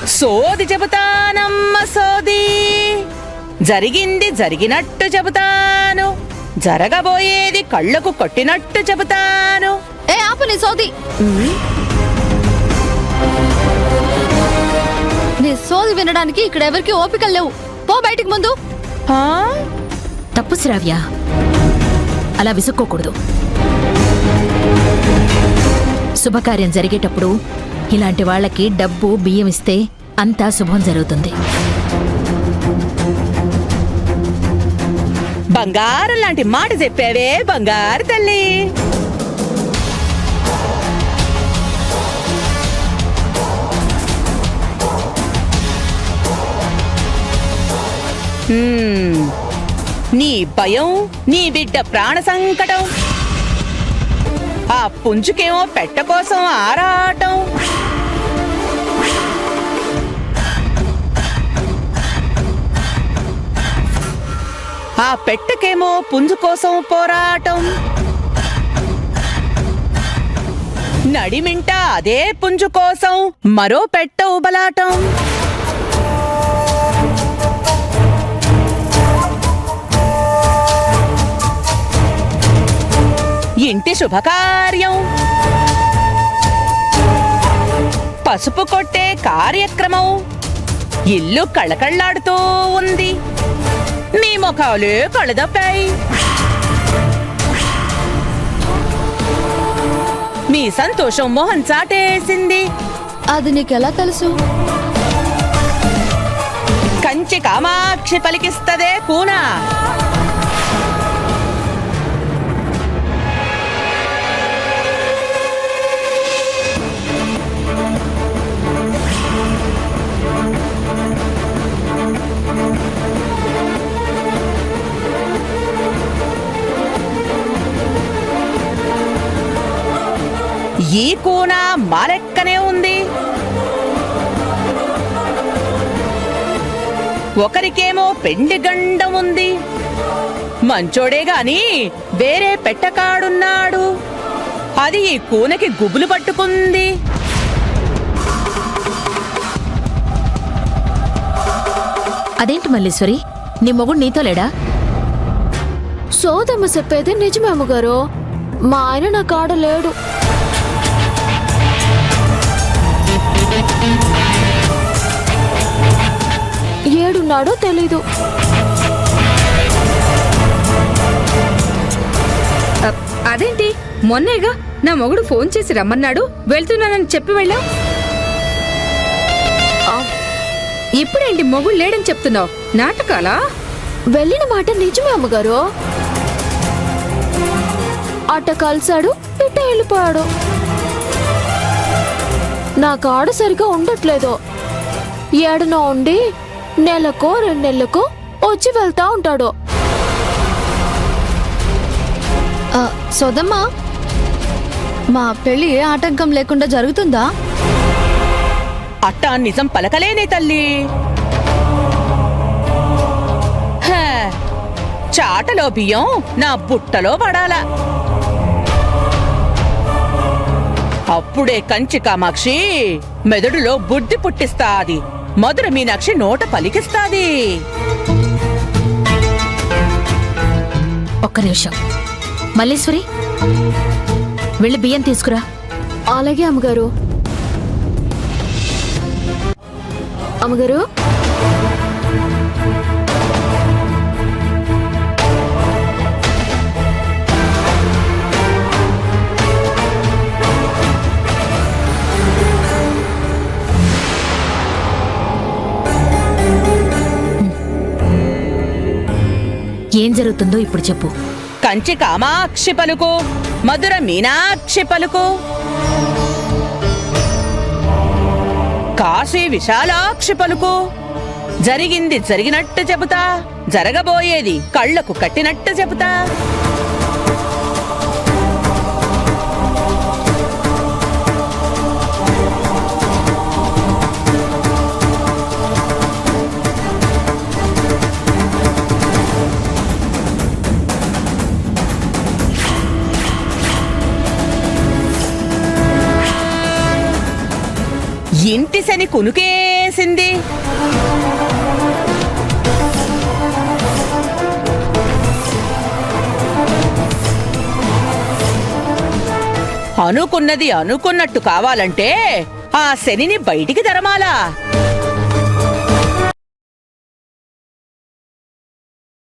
సోది చెబుతానమ్మ సోది, జరిగింది జరిగినట్టు చెబుతాను, జరగబోయేది కళ్ళకు కొట్టినట్టు చెబుతాను. ఏ ఆపు నీ సోది. నీ సోది వినడానికి ఇక్కడ ఎవరికి ఓపికలు లేవు. పో బయటికి ముందు. తప్పు శ్రావ్య, అలా విసుక్కోకూడదు. శుభకార్యం జరిగేటప్పుడు ఇలాంటి వాళ్ళకి డబ్బు బియ్యం ఇస్తే అంతా శుభం జరుగుతుంది. బంగారం లాంటి మాట చెప్పావే బంగారు తల్లి. నీ భయం, నీ బిడ్డ ప్రాణ సంకటం, ఆ పుంజుకేమో పెట్ట కోసం ఆరాటం, ఆ పెట్టకేమో పుంజు కోసం పోరాటం, నడిమింట అదే పుంజు కోసం మరో పెట్ట ఉబలాటం. ఇంటి శుభకార్యం, పసుపు కొట్టే కార్యక్రమం, ఇల్లు కళకళ్లాడుతూ ఉంది. మీ ముఖాలు కళదప్పాయి. మీ సంతోషం మొహం చాటేసింది. అది నీకెలా తెలుసు? కంచి కామాక్షి పలికిస్తదే కూనా. ఈ కూన మాలెక్కనే ఉంది. ఒకరికేమో పెండి గండం ఉంది. మంచోడే గాని వేరే పెట్టకాడున్నాడు. అది ఈ కూనకి గుబులు పట్టుకుంది. అదేంటి మల్లీశ్వరి, నీ మొగుడు నీతో లేడా? సోదమ్మ చెప్పేది నిజమే అమ్మగారు. మా ఆయన నా కాడ లేడు. ఏడున్నాడో తెలీదు. అదేంటి, మొన్నేగా నా మొగుడు ఫోన్ చేసి రమ్మన్నాడు, వెళ్తున్నానని చెప్పి వెళ్ళావు. ఇప్పుడేంటి మొగుడు లేడని చెప్తున్నావు? నాటకాలా? వెళ్ళిన మాట నిజమే అమ్మగారు. అట్ట కలిశాడు, ఇట్ట వెళ్ళిపోయాడు. నా కాడ సరిగా ఉండట్లేదు. ఏడనో ఉండి నెలకో 2 నెలలకో వచ్చి వెళ్తా ఉంటాడు. సోదమ్మా, మా పెళ్లి ఏ ఆటంకం లేకుండా జరుగుతుందా? అట్టా నిజం పలకలేనే తల్లి. చాటలో బియ్యం నా బుట్టలో పడాలా. అప్పుడే కంచి కామాక్షి మెదడులో బుద్ధి పుట్టిస్తాది. మధుర మీనాక్షి నోట పలికిస్తాది. ఒక్క నిమిషం మల్లీశ్వరి, వెళ్ళి బియ్యం తీసుకురా. అలాగే అమ్మగారు. అమ్మగారు, ఏం జరుగుతుందో ఇప్పుడు చెప్పు. కంచి కామాక్షి పలుకు, మధుర మీనాక్షి పలుకు, కాశీ విశాలాక్షి పలుకు. జరిగింది జరిగినట్టు చెబుతా, జరగబోయేది కళ్ళకు కట్టినట్టు చెబుతా. ఇంటి శని కునుకేసింది. అనుకున్నది అనుకున్నట్టు కావాలంటే ఆ శనిని బయటికి తరమాలా.